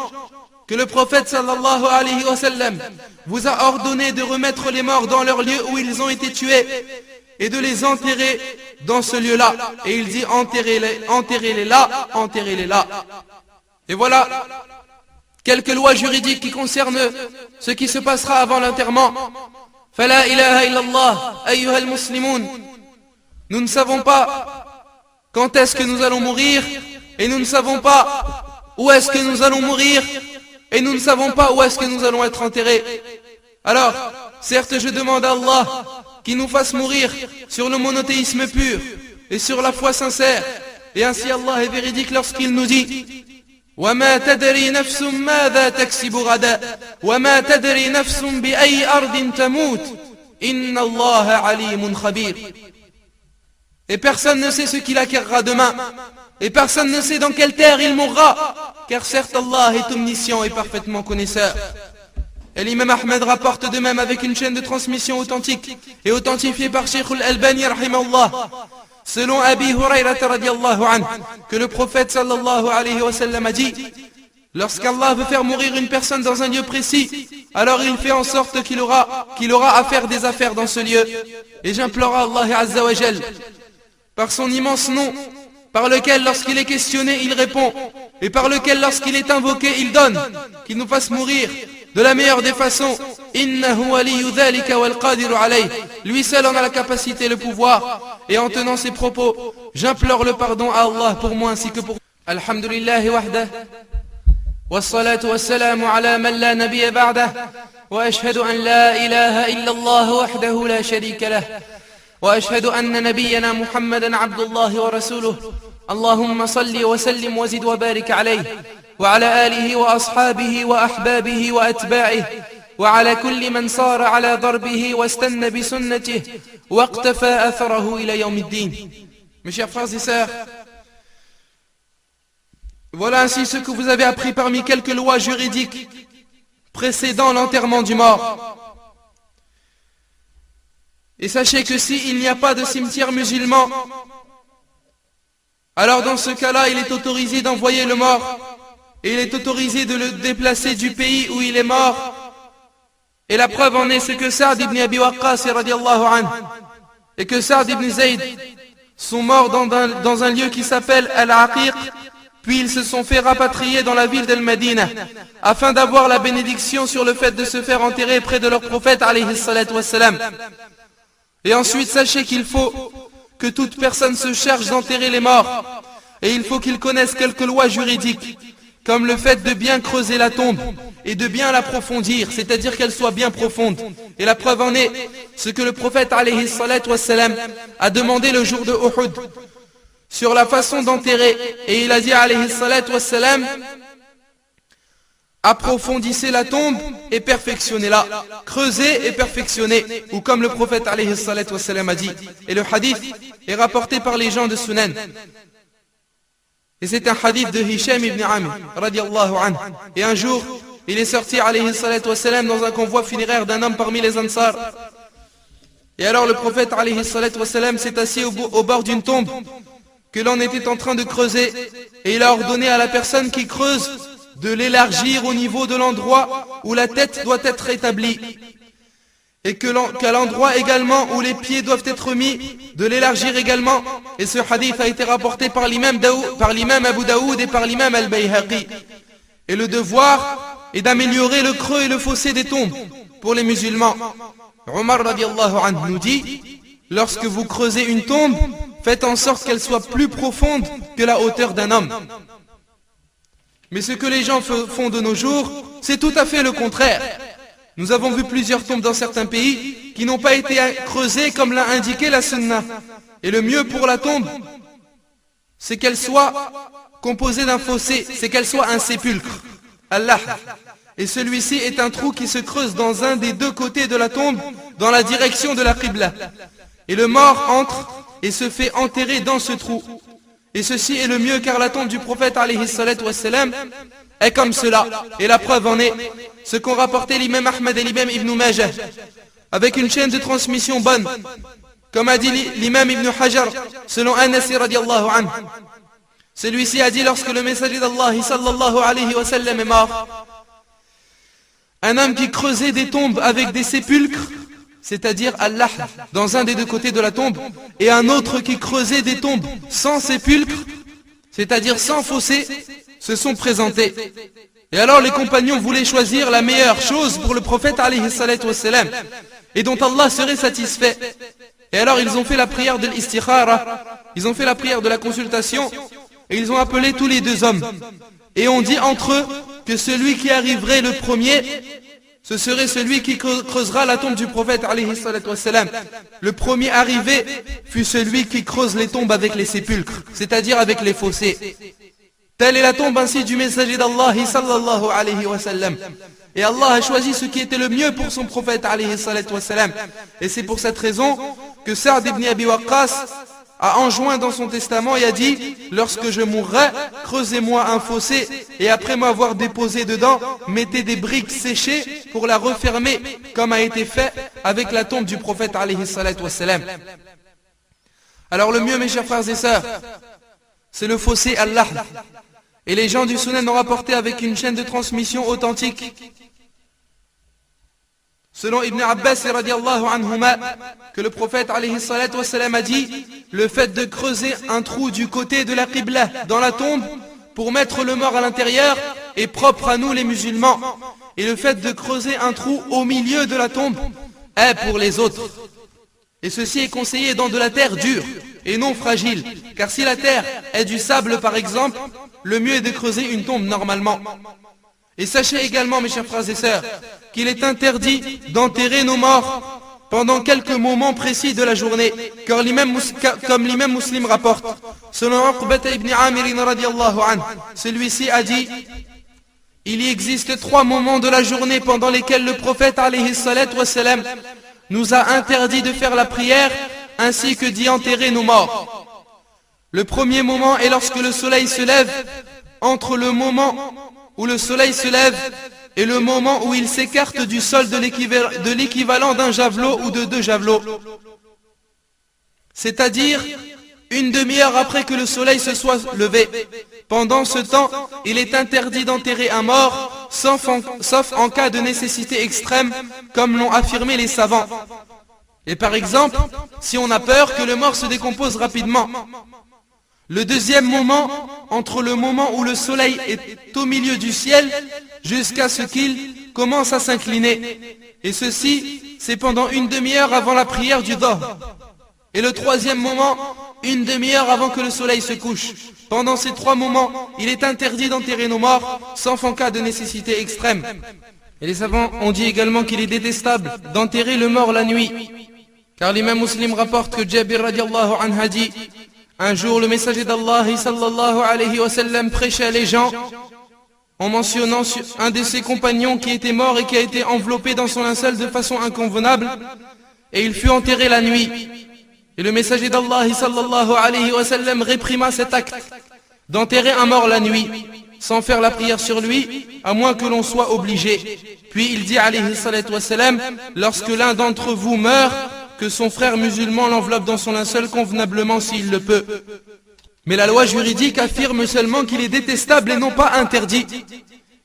que le prophète sallallahu alayhi wa sallam vous a ordonné de remettre les morts dans leur lieu où ils ont été tués et de les enterrer dans ce lieu-là. Et il dit: enterrez-les là, enterrez-les là. Et voilà quelques lois juridiques qui concernent ce qui se passera avant l'enterrement. Fala ilaha illallah, ayyuha al-muslimoun. Nous ne savons pas quand est-ce que nous allons mourir, et nous ne savons pas où est-ce que nous allons mourir, et nous ne savons pas où est-ce que nous allons être enterrés. Alors, certes, je demande à Allah qui nous fasse mourir sur le monothéisme pur et sur la foi sincère. Et ainsi Allah est véridique lorsqu'il nous dit: وَمَا تَدْرِي نَفْسٌ مَاذَا تَكْسِبُ غَدًا وَمَا تَدْرِي نَفْسٌ بِأَيِّ أَرْضٍ تَمُوتُ إِنَّ اللَّهَ عَلِيمٌ خَبِيرٌ. Et personne ne sait ce qu'il acquérera demain, et personne ne sait dans quelle terre il mourra, car certes Allah est omniscient et parfaitement connaisseur. Et l'imam Ahmed rapporte de même avec une chaîne de transmission authentique et authentifiée par Cheikh al-Albani rahimahullah, selon Abi Hurayrata radiallahu anhu, que le prophète sallallahu alayhi wa sallam a dit: lorsqu'Allah veut faire mourir une personne dans un lieu précis, alors il fait en sorte qu'il aura à faire des affaires dans ce lieu. Et j'implore à Allah azza wa jal, par son immense nom, par lequel lorsqu'il est questionné il répond, et par lequel lorsqu'il est invoqué il donne, qu'il nous fasse mourir de la meilleure des façons. Innahu waliyyu dhalika wal qadiru alayh. Lui seul en a la capacité et le pouvoir. Et en tenant ces propos, j'implore le pardon à Allah pour moi ainsi que pour Alhamdulillahi wahdah, wassalatu wassalamu ala man la nabiyya ba'dah, wa ashhadu an la ilaha illa Allah wahdahu la sharika lah, wa ashhadu anna nabiyyana Muhammadan abdullahi wa rasuluh. Allahumma salli wa sallim wa zid wa barik alayhi وعلى آله وأصحابه وأحبابه وأتباعه وعلى كل من صار على ضربه واستنى بسنته واقتفى أثره إلى يوم الدين. Mes chers frères et sœurs, voilà ainsi ce que vous avez appris parmi quelques lois juridiques précédant l'enterrement du mort. Et sachez que s'il n'y a pas de cimetière musulman, alors dans ce cas-là, il est autorisé d'envoyer le mort. Et il est autorisé de le déplacer du pays où il est mort. Et la preuve en est ce que Sa'd ibn Abi Waqqas radiallahu anhu et que Sa'd ibn Zayd sont morts dans un lieu qui s'appelle Al-Aqiq, puis ils se sont fait rapatrier dans la ville d'Al-Madina afin d'avoir la bénédiction sur le fait de se faire enterrer près de leur prophète alayhi salatu wassalam. Et ensuite sachez qu'il faut que toute personne se charge d'enterrer les morts, et il faut qu'ils connaissent quelques lois juridiques, comme le fait de bien creuser la tombe et de bien l'approfondir, c'est-à-dire qu'elle soit bien profonde. Et la preuve en est ce que le prophète alayhi salatu wassalam a demandé le jour de Uhud sur la façon d'enterrer. Et il a dit alayhi salatu wassalam: approfondissez la tombe et perfectionnez-la, creusez et perfectionnez, ou comme le prophète alayhi salatu wassalam a dit. Et le hadith est rapporté par les gens de Sunan. Et c'est un hadith de Hisham ibn Amir radiallahu anhu. Et un jour, il est sorti alayhi salatu wassalam dans un convoi funéraire d'un homme parmi les Ansar. Et alors le prophète alayhi salatu wassalam s'est assis au bord d'une tombe que l'on était en train de creuser, et il a ordonné à la personne qui creuse de l'élargir au niveau de l'endroit où la tête doit être établie, et qu'à l'endroit également où les pieds doivent être mis, de l'élargir également. Et ce hadith a été rapporté par l'imam Abu Daoud et par l'imam Al-Bayhaqi. Et le devoir est d'améliorer le creux et le fossé des tombes pour les musulmans. Omar radiallahu anhu nous dit: lorsque vous creusez une tombe, faites en sorte qu'elle soit plus profonde que la hauteur d'un homme. Mais ce que les gens font de nos jours, c'est tout à fait le contraire. Nous avons vu plusieurs tombes dans certains pays qui n'ont pas été creusées comme l'a indiqué la sunna. Et le mieux pour la tombe, c'est qu'elle soit composée d'un fossé, c'est qu'elle soit un sépulcre. Allah. Et celui-ci est un trou qui se creuse dans un des deux côtés de la tombe, dans la direction de la Qibla. Et le mort entre et se fait enterrer dans ce trou. Et ceci est le mieux, car la tombe du prophète alayhi salatu wassalam est comme cela. Et la preuve en est ce qu'ont rapporté l'imam Ahmad et l'imam Ibn Majah, avec une chaîne de transmission bonne. Comme a dit l'imam Ibn Hajar, selon Anas radiallahu anhu. Celui-ci a dit, lorsque le messager d'Allah sallallahu alayhi wa sallam est mort, un homme qui creusait des tombes avec des sépulcres, c'est-à-dire Allah, dans un des deux côtés de la tombe, et un autre qui creusait des tombes sans sépulcre, c'est-à-dire sans fossé, se sont présentés. Et alors les compagnons voulaient choisir la meilleure chose pour le prophète alayhi salatu wassalam, et dont Allah serait satisfait. Et alors ils ont fait la prière de l'istikhara, ils ont fait la prière de la consultation, et ils ont appelé tous les deux hommes. Et on dit entre eux que celui qui arriverait le premier, ce serait celui qui creusera la tombe du prophète alayhi salatu wassalam. Le premier arrivé fut celui qui creuse les tombes avec les sépulcres, c'est-à-dire avec les fossés. Telle est la tombe ainsi du messager d'Allah sallallahu alayhi wa sallam. Et Allah a choisi ce qui était le mieux pour son prophète alayhi salatu wassalam. Et c'est pour cette raison que Sa'd ibn Abi Waqqas a enjoint dans son testament et a dit: lorsque je mourrai, creusez-moi un fossé, et après m'avoir déposé dedans, mettez des briques séchées pour la refermer, comme a été fait avec la tombe du prophète alayhi salatu wassalam. Alors le mieux, mes chers frères et sœurs, c'est le fossé Allah. Et les gens du Sunan ont rapporté avec une chaîne de transmission authentique, selon Ibn Abbas radiallahu anhuma, que le prophète alayhi salatu wassalam a dit: le fait de creuser un trou du côté de la Qibla dans la tombe pour mettre le mort à l'intérieur est propre à nous les musulmans, et le fait de creuser un trou au milieu de la tombe est pour les autres. Et ceci est conseillé dans de la terre dure et non fragile, car si la terre est du sable par exemple, le mieux est de creuser une tombe normalement. Et sachez également, mes chers frères et sœurs, qu'il est interdit d'enterrer nos morts pendant quelques moments précis de la journée, car comme l'imam Muslim rapporte, selon Uqbata ibn Amir radiallahu anhu, celui-ci a dit: il y existe 3 moments de la journée pendant lesquels le prophète alayhi salatu wassalam nous a interdit de faire la prière ainsi que d'y enterrer nos morts. Le premier moment est lorsque le soleil se lève, entre le moment où le soleil se lève et le moment où il s'écarte du sol de l'équivalent d'un javelot ou de 2 javelots. C'est-à-dire une demi-heure après que le soleil se soit levé. Pendant ce temps, il est interdit d'enterrer un mort, sauf en cas de nécessité extrême, comme l'ont affirmé les savants. Et par exemple, si on a peur que le mort se décompose rapidement. Le deuxième moment, entre le moment où le soleil est au milieu du ciel, jusqu'à ce qu'il commence à s'incliner. Et ceci, c'est pendant une demi-heure avant la prière du Dhuhr. Et le troisième moment, une demi-heure avant que le soleil se couche. Pendant ces 3 moments, il est interdit d'enterrer nos morts, sauf en cas de nécessité extrême. Et les savants ont dit également qu'il est détestable d'enterrer le mort la nuit. Car l'imam Muslim rapporte que Jabir radiallahu anhu a dit: un jour le messager d'Allah sallallahu alayhi wa sallam prêchait les gens en mentionnant un de ses compagnons qui était mort et qui a été enveloppé dans son linceul de façon inconvenable, et il fut enterré la nuit. Et le messager d'Allah sallallahu alayhi wa sallam réprima cet acte d'enterrer un mort la nuit sans faire la prière sur lui, à moins que l'on soit obligé. Puis il dit alayhi salatu wa salam: lorsque l'un d'entre vous meurt, que son frère musulman l'enveloppe dans son linceul convenablement s'il le peut. Mais la loi juridique affirme seulement qu'il est détestable et non pas interdit.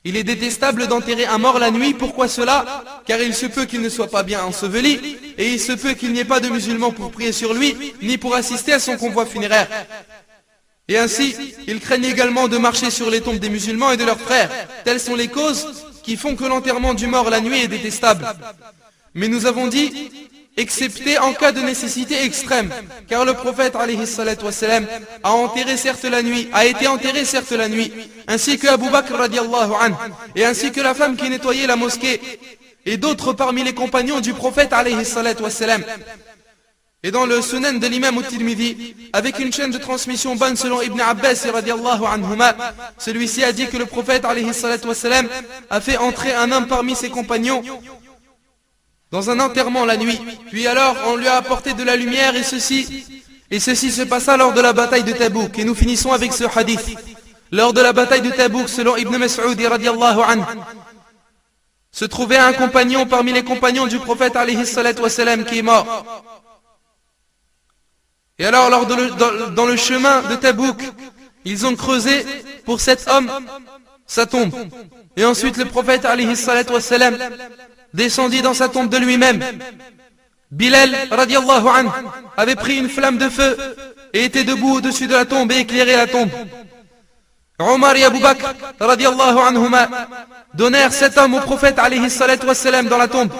Il est détestable d'enterrer un mort la nuit. Pourquoi cela? Car il se peut qu'il ne soit pas bien enseveli, et il se peut qu'il n'y ait pas de musulmans pour prier sur lui, ni pour assister à son convoi funéraire. Et ainsi, ils craignent également de marcher sur les tombes des musulmans et de leurs frères. Telles sont les causes qui font que l'enterrement du mort la nuit est détestable. Mais nous avons dit, excepté en cas de nécessité extrême, car le prophète alayhi salatu wassalam a été enterré certes la nuit, ainsi que Abu Bakr radiallahu anhu, et ainsi que la femme qui nettoyait la mosquée, et d'autres parmi les compagnons du prophète alayhi salatu wassalam. Et dans le Sunan de l'imam At-Tirmidhi, avec une chaîne de transmission bonne selon Ibn Abbas radiallahu anhuma, celui-ci a dit que le prophète alayhi salatu wassalam a fait entrer un homme parmi ses compagnons dans un enterrement la nuit. Puis alors on lui a apporté de la lumière et ceci se passa lors de la bataille de Tabouk. Et nous finissons avec ce hadith. Lors de la bataille de Tabouk, selon Ibn Mas'ud radiallahu anhu, se trouvait un compagnon parmi les compagnons du prophète alayhi salatu wassalam qui est mort. Et alors dans le chemin de Tabouk, ils ont creusé pour cet homme sa tombe. Et ensuite le prophète alayhi salatu wassalam descendit dans sa tombe de lui-même. Bilal radiallahu anhu avait pris une flamme de feu et était debout au-dessus de la tombe et éclairait la tombe. Omar et Abu Bakr radiallahu anhuma donnèrent cet homme au prophète alayhi salatu wassalam dans la tombe.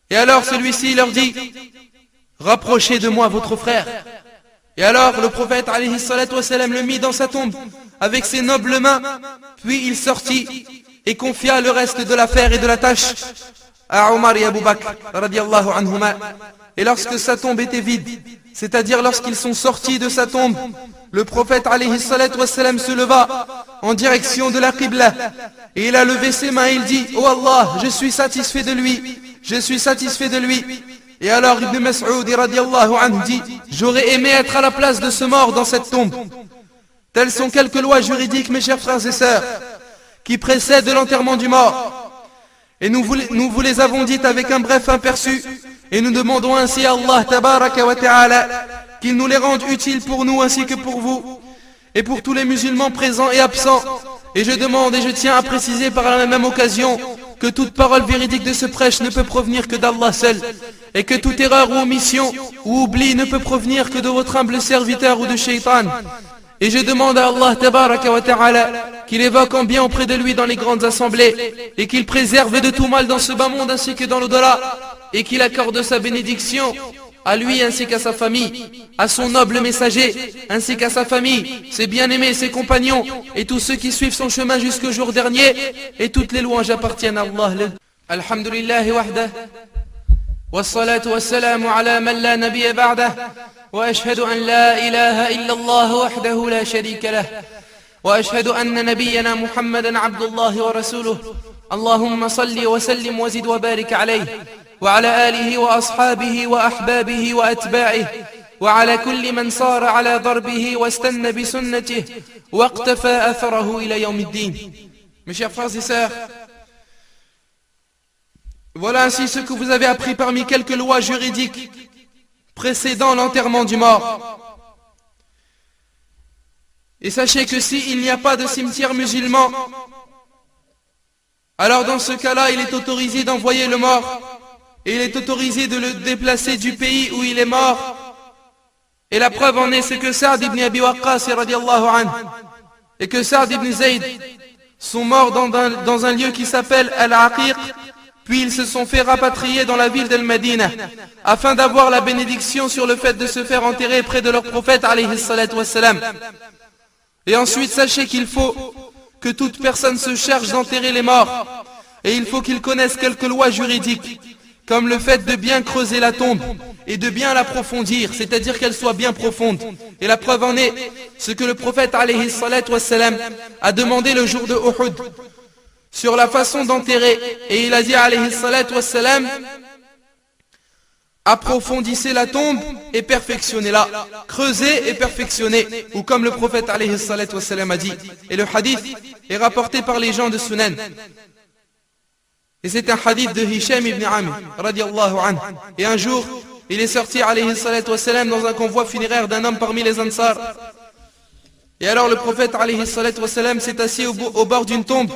Et alors celui-ci leur dit: rapprochez de moi votre frère. Et alors le prophète alayhi salatu wassalam le mit dans sa tombe avec ses nobles mains, puis il sortit et confia le reste de l'affaire et de la tâche à Omar et Abu Bakr radiallahu anhuma. Et lorsque sa tombe était vide, c'est-à-dire lorsqu'ils sont sortis de sa tombe, le prophète alayhi salatu wassalam se leva en direction de la Qibla et il a levé ses mains et il dit: oh Allah, je suis satisfait de lui, je suis satisfait de lui. Et alors Ibn Mas'ud radiallahu anhu dit: j'aurais aimé être à la place de ce mort dans cette tombe. Telles sont quelques lois juridiques, mes chers frères et sœurs, qui précèdent l'enterrement du mort. Et nous vous les avons dites avec un bref aperçu, et nous demandons ainsi à Allah tabaraka wa ta'ala qu'il nous les rende utiles pour nous ainsi que pour vous, et pour tous les musulmans présents et absents. Et je demande et je tiens à préciser par la même occasion que toute parole véridique de ce prêche ne peut provenir que d'Allah seul, et que toute erreur ou omission ou oubli ne peut provenir que de votre humble serviteur ou de Shaitan. Et je demande à Allah tabaraka wa ta'ala qu'il évoque en bien auprès de lui dans les grandes assemblées, et qu'il préserve de tout mal dans ce bas monde ainsi que dans l'au-delà, et qu'il accorde sa bénédiction à lui ainsi qu'à sa famille, à son noble messager, ainsi qu'à sa famille, ses bien-aimés, ses compagnons, et tous ceux qui suivent son chemin jusqu'au jour dernier. Et toutes les louanges appartiennent à Allah. Alhamdulillahi wahdah, wassalatu wassalamu ala man la nabiyya ba'dah, wa ashhadu an la ilaha illa Allah wahdahu la sharika lah, wa ashhadu anna nabiyyana Muhammadan abdullahi wa rasuluh. Allahumma salli wa sallim wa zid wa barik alayhi وعلى آله وأصحابه وأحبابه وأتباعه وعلى كل من صار على ضربه واستنى بسنته واقتفى أثره إلى يوم الدين. Mes chers frères et sœurs, voilà ainsi ce que vous avez appris parmi quelques lois juridiques précédant l'enterrement du mort. Et sachez que s'il n'y a pas de cimetière musulman, alors dans ce cas-là, il est autorisé d'envoyer le mort. Et il est autorisé de le déplacer du pays où il est mort. Et la preuve en est ce que Sa'd ibn Abi Waqqas radiallahu anhu et que Sa'd ibn Zayd sont morts dans un lieu qui s'appelle Al-Aqiq. Puis ils se sont fait rapatrier dans la ville d'Al-Madina afin d'avoir la bénédiction sur le fait de se faire enterrer près de leur prophète alayhi salatu wassalam. Et ensuite sachez qu'il faut que toute personne se charge d'enterrer les morts. Et il faut qu'ils connaissent quelques lois juridiques, comme le fait de bien creuser la tombe et de bien l'approfondir, c'est-à-dire qu'elle soit bien profonde. Et la preuve en est ce que le prophète alayhi salatu wassalam a demandé le jour de Uhud sur la façon d'enterrer. Et il a dit alayhi salatu wassalam: approfondissez la tombe et perfectionnez-la, creusez et perfectionnez, ou comme le prophète alayhi salatu wassalam a dit. Et le hadith est rapporté par les gens de Sunan. Et c'est un hadith de Hisham ibn Amr radiallahu anhu. Et un jour, il est sorti alayhi salatu wassalam dans un convoi funéraire d'un homme parmi les Ansar. Et alors le prophète alayhi salatu wassalam s'est assis au bord d'une tombe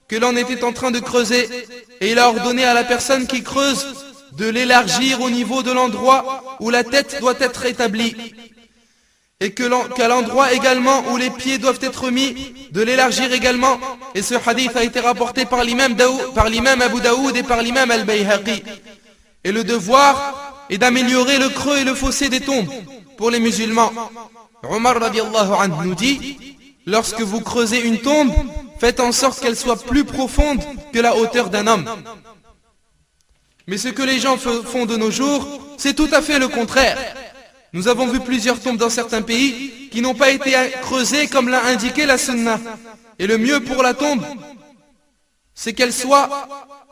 que l'on était en train de creuser, et il a ordonné à la personne qui creuse de l'élargir au niveau de l'endroit où la tête doit être établie, et qu'à l'endroit également où les pieds doivent être mis, de l'élargir également. Et ce hadith a été rapporté par l'imam Abu Daoud et par l'imam Al-Bayhaqi. Et le devoir est d'améliorer le creux et le fossé des tombes pour les musulmans. Omar radiallahu anhu nous dit: lorsque vous creusez une tombe, faites en sorte qu'elle soit plus profonde que la hauteur d'un homme. Mais ce que les gens font de nos jours, c'est tout à fait le contraire. Nous avons vu plusieurs tombes dans certains pays qui n'ont pas été creusées comme l'a indiqué la sunna. Et le mieux pour la tombe, c'est qu'elle soit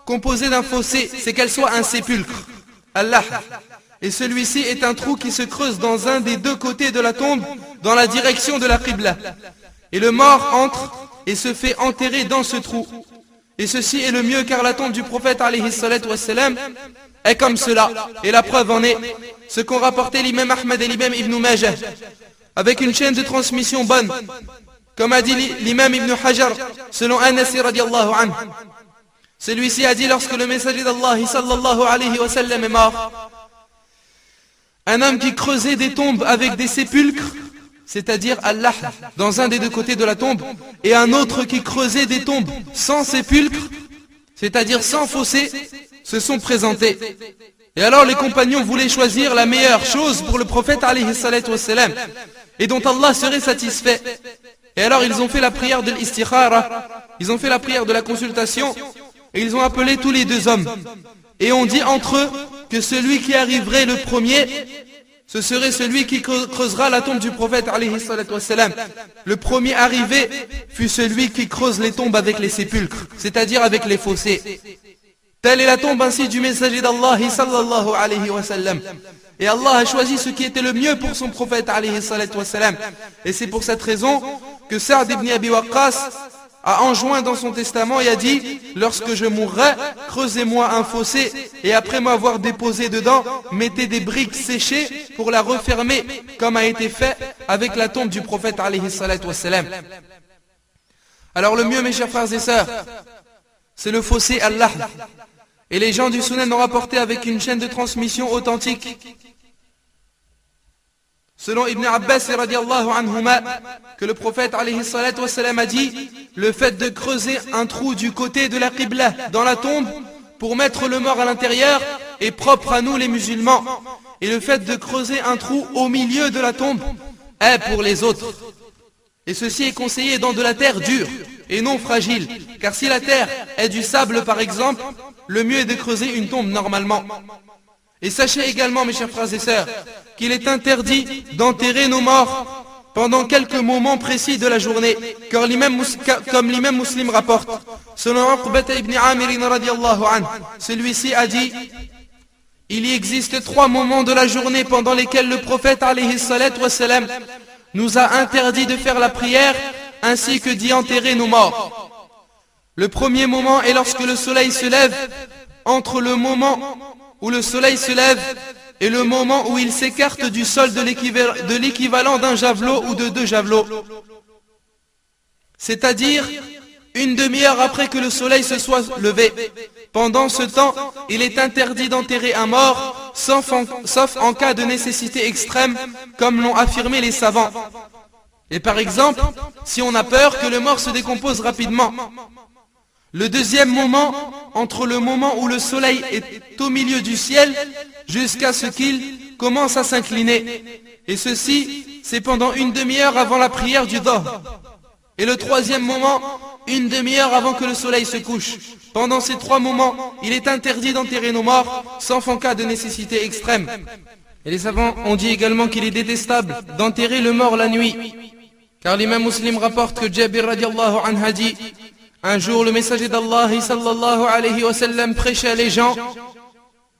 composée d'un fossé, c'est qu'elle soit un sépulcre. Allah. Et celui-ci est un trou qui se creuse dans un des deux côtés de la tombe, dans la direction de la Qibla. Et le mort entre et se fait enterrer dans ce trou. Et ceci est le mieux, car la tombe du prophète alayhi salatu wassalam est comme cela. Et la preuve en est ce qu'ont rapporté l'imam Ahmad et l'imam Ibn Majah, avec une chaîne de transmission bonne. Comme a dit l'imam Ibn Hajar, selon Anas radiallahu anhu. Celui-ci a dit, lorsque le messager d'Allah sallallahu alayhi wa sallam est mort, un homme qui creusait des tombes avec des sépulcres, c'est-à-dire Allah, dans un des deux côtés de la tombe, et un autre qui creusait des tombes sans sépulcre, c'est-à-dire sans fossé, se sont présentés. Et alors les compagnons voulaient choisir la meilleure chose pour le prophète alayhi salatu wassalam, et dont Allah serait satisfait. Et alors ils ont fait la prière de l'istikhara, ils ont fait la prière de la consultation, et ils ont appelé tous les deux hommes. Et on dit entre eux que celui qui arriverait le premier, ce serait celui qui creusera la tombe du prophète alayhi salatu wassalam. Le premier arrivé fut celui qui creuse les tombes avec les sépulcres, c'est-à-dire avec les fossés. Telle est la tombe ainsi du messager d'Allah sallallahu alayhi wa sallam. Et Allah a choisi ce qui était le mieux pour son prophète alayhi salatu wassalam. Et c'est pour cette raison que Sa'd ibn Abi Waqqas a enjoint dans son testament et a dit: lorsque je mourrai, creusez-moi un fossé, et après m'avoir déposé dedans, mettez des briques séchées pour la refermer, comme a été fait avec la tombe du prophète alayhi salatu wassalam. Alors le mieux, mes chers frères et sœurs, c'est le fossé Allah. Et les gens du Sunan ont rapporté avec une chaîne de transmission authentique, selon Ibn Abbas radiallahu anhuma, que le prophète alayhi salatu wassalam a dit: le fait de creuser un trou du côté de la Qibla dans la tombe pour mettre le mort à l'intérieur est propre à nous les musulmans, et le fait de creuser un trou au milieu de la tombe est pour les autres. Et ceci est conseillé dans de la terre dure et non fragile, car si la terre est du sable par exemple, le mieux est de creuser une tombe normalement. Et sachez également, mes chers frères et sœurs, qu'il est interdit d'enterrer nos morts pendant quelques moments précis de la journée, comme l'imam Muslim rapporte, selon Uqbata ibn Amir radiallahu anhu, celui-ci a dit: il y existe 3 moments de la journée pendant lesquels le prophète alayhi salatu wassalam nous a interdit de faire la prière ainsi que d'y enterrer nos morts. Le premier moment est lorsque le soleil se lève, entre le moment où le soleil se lève et le moment où il s'écarte du sol de l'équivalent d'un javelot ou de 2 javelots. C'est-à-dire une demi-heure après que le soleil se soit levé. Pendant ce temps, il est interdit d'enterrer un mort, sauf en cas de nécessité extrême, comme l'ont affirmé les savants. Et par exemple, si on a peur que le mort se décompose rapidement. Le deuxième moment, entre le moment où le soleil est au milieu du ciel, jusqu'à ce qu'il commence à s'incliner. Et ceci, c'est pendant une demi-heure avant la prière du Dhuhr. Et le troisième moment, une demi-heure avant que le soleil se couche. Pendant ces 3 moments, il est interdit d'enterrer nos morts, sauf en cas de nécessité extrême. Et les savants ont dit également qu'il est détestable d'enterrer le mort la nuit. Car l'imam Muslim rapporte que Jabir radiallahu anhu a dit: un jour le messager d'Allah sallallahu alayhi wa sallam prêchait les gens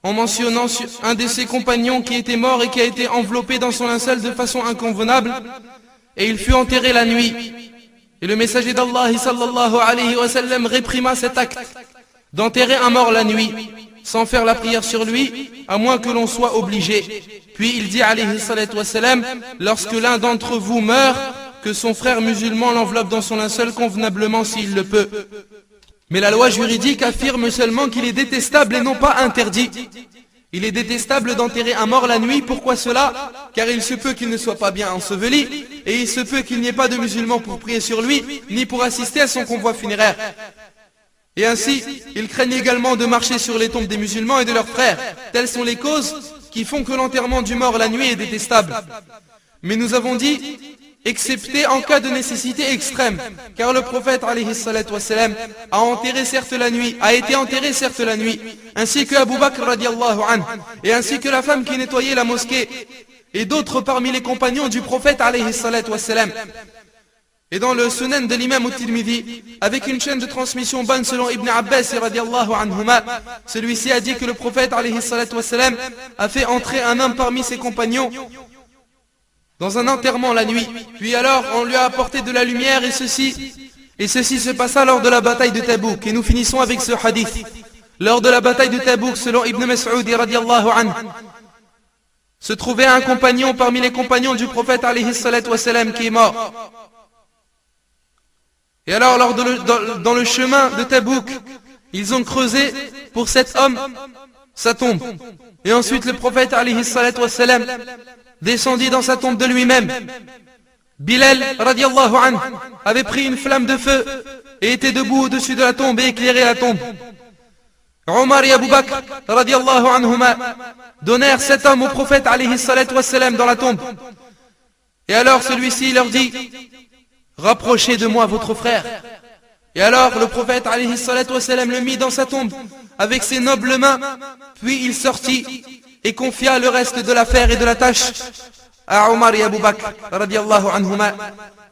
en mentionnant un de ses compagnons qui était mort et qui a été enveloppé dans son linceul de façon inconvenable, et il fut enterré la nuit. Et le messager d'Allah sallallahu alayhi wa sallam réprima cet acte d'enterrer un mort la nuit. sans faire la prière sur lui, à moins que l'on soit obligé. Puis il dit alayhi salatu wassalam, lorsque l'un d'entre vous meurt, que son frère musulman l'enveloppe dans son linceul convenablement s'il le peut. Mais la loi juridique affirme seulement qu'il est détestable et non pas interdit. Il est détestable d'enterrer un mort la nuit. Pourquoi cela? Car il se peut qu'il ne soit pas bien enseveli, et il se peut qu'il n'y ait pas de musulmans pour prier sur lui, ni pour assister à son convoi funéraire. Et ainsi, ils craignent également de marcher sur les tombes des musulmans et de leurs frères. Telles sont les causes qui font que l'enterrement du mort la nuit est détestable. Mais nous avons dit, excepté en cas de nécessité extrême, car le prophète alayhi salatu wassalam a été enterré certes la nuit, ainsi que Abu Bakr radiallahu anhu, et ainsi que la femme qui nettoyait la mosquée, et d'autres parmi les compagnons du prophète alayhi salatu wassalam. Et dans le Sunan de l'imam al-Tirmidhi, avec une chaîne de transmission bonne selon Ibn Abbas radiallahu anhuma, celui-ci a dit que le prophète alayhi salatu wassalam a fait entrer un homme parmi ses compagnons dans un enterrement la nuit. Puis alors on lui a apporté de la lumière et ceci se passa lors de la bataille de Tabouk. Et nous finissons avec ce hadith. Lors de la bataille de Tabouk, selon Ibn Mas'ud radiallahu anhu, se trouvait un compagnon parmi les compagnons du prophète alayhi salatu wassalam qui est mort. Et alors dans le chemin de Tabouk, ils ont creusé pour cet homme sa tombe. Et ensuite le prophète alayhi salatu wassalam descendit dans sa tombe de lui-même. Bilal radiallahu anhu avait pris une flamme de feu et était debout au-dessus de la tombe et éclairait la tombe. Omar et Abu Bakr radiallahu anhuma donnèrent cet homme au prophète alayhi salatu wassalam dans la tombe. Et alors celui-ci leur dit: rapprochez de moi votre frère. Et alors le prophète alayhi salatu wassalam le mit dans sa tombe avec ses nobles mains, puis il sortit et confia le reste de l'affaire et de la tâche à Omar et Abu Bakr radiallahu anhuma.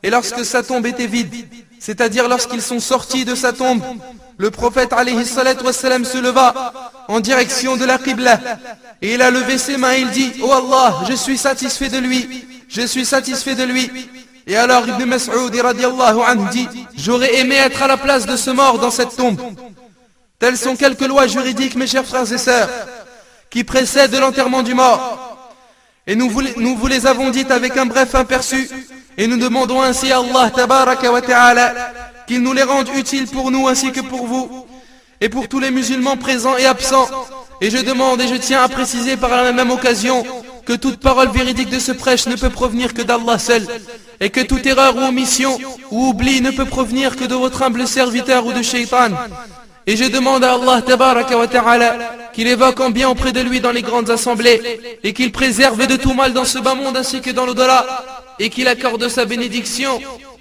Et lorsque sa tombe était vide, c'est-à-dire lorsqu'ils sont sortis de sa tombe, le prophète alayhi salatu wassalam se leva en direction de la Qibla et il a levé ses mains et il dit: oh Allah, je suis satisfait de lui, je suis satisfait de lui. Et alors Ibn Mas'ud radiallahu anhu dit: j'aurais aimé être à la place de ce mort dans cette tombe. Telles sont quelques lois juridiques, mes chers frères et sœurs, qui précèdent l'enterrement du mort. Et nous vous les avons dites avec un bref aperçu, et nous demandons ainsi à Allah tabaraka wa ta'ala qu'il nous les rende utiles pour nous ainsi que pour vous, et pour tous les musulmans présents et absents. Et je demande et je tiens à préciser par la même occasion que toute parole véridique de ce prêche ne peut provenir que d'Allah seul, et que toute erreur ou omission ou oubli ne peut provenir que de votre humble serviteur ou de Shaitan. Et je demande à Allah tabaraka wa ta'ala qu'il évoque en bien auprès de lui dans les grandes assemblées, et qu'il préserve de tout mal dans ce bas monde ainsi que dans l'au-delà, et qu'il accorde sa bénédiction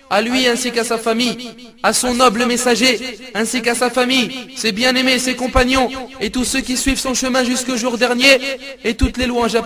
à lui ainsi qu'à sa famille, à son noble messager, ainsi qu'à sa famille, ses bien-aimés, ses compagnons, et tous ceux qui suivent son chemin jusqu'au jour dernier, et toutes les louanges appartiennent.